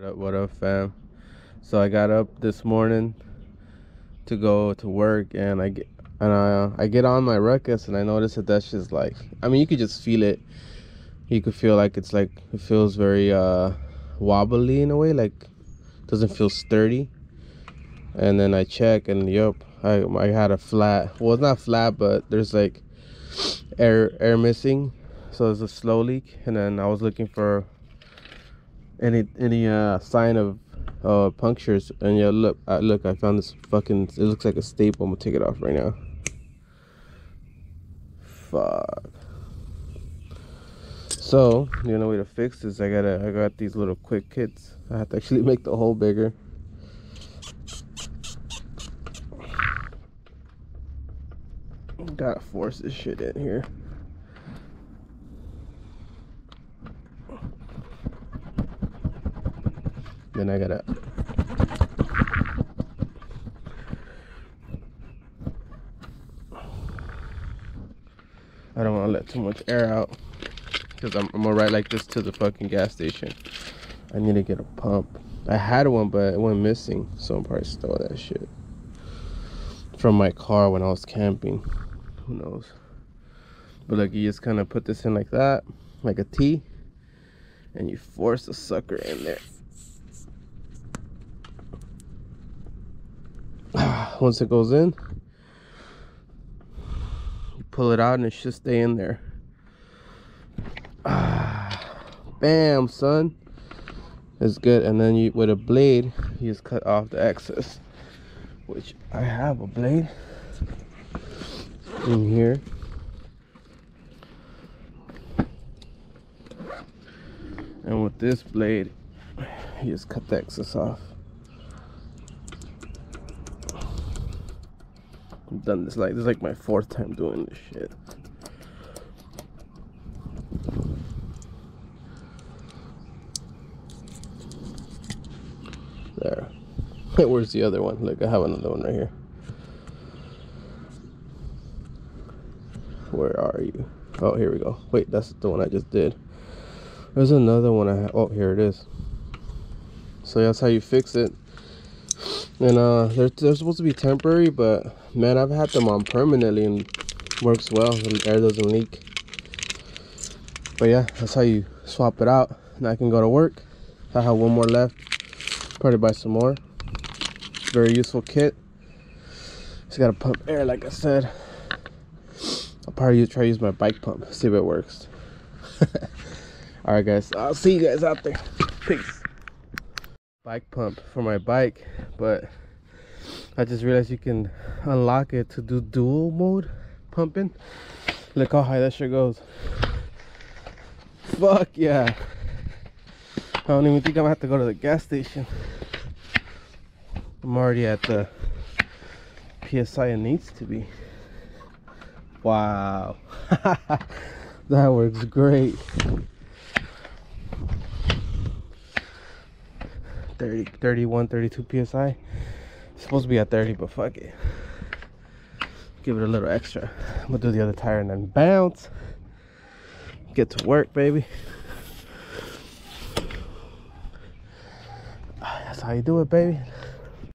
What up, fam? So I got up this morning to go to work, and I get on my Ruckus, and I noticed that that's just like, I mean, you could just feel it. You could feel like it feels very wobbly in a way, like doesn't feel sturdy. And then I check, and yep, I had a flat. Well, it's not flat, but there's like air missing, so it's a slow leak. And then I was looking for any sign of punctures, and yeah, look, I found this fucking, it looks like a staple. I'm gonna take it off right now. Fuck. So the only way to fix this, I got these little quick kits. I have to actually make the hole bigger. Gotta force this shit in here. Then I gotta I don't want to let too much air out, because I'm gonna ride like this to the fucking gas station. I need to get a pump. I had one, but it went missing, so I'm probably stole that shit from my car when I was camping. Who knows? But like, you just kind of put this in like that, like a T, and you force the sucker in there. Once it goes in, you pull it out and it should stay in there. Bam, son. It's good. And then you, with a blade, you just cut off the excess, which I have a blade in here. And with this blade, you just cut the excess off. I've done this this is like my 4th time doing this shit. There. Where's the other one? Look, I have another one right here. Where are you? Oh, here we go. Wait, that's the one I just did. There's another one I have. Oh, here it is. So that's how you fix it. And they're supposed to be temporary, but man, I've had them on permanently and works well. The air doesn't leak. But yeah, that's how you swap it out. Now I can go to work. I have one more left. Probably buy some more. Very useful kit. Just gotta pump air, like I said. I'll probably try to use my bike pump, see if it works. Alright guys, I'll see you guys out there. Peace. Bike pump for my bike, but I just realized you can unlock it to do dual mode pumping. Look how high that shit goes. Fuck yeah. I don't even think I'm gonna have to go to the gas station. I'm already at the PSI it needs to be. Wow. That works great. 31, 32 PSI. It's supposed to be at 30, but fuck it. Give it a little extra. I'm gonna do the other tire and then bounce. Get to work, baby. That's how you do it, baby.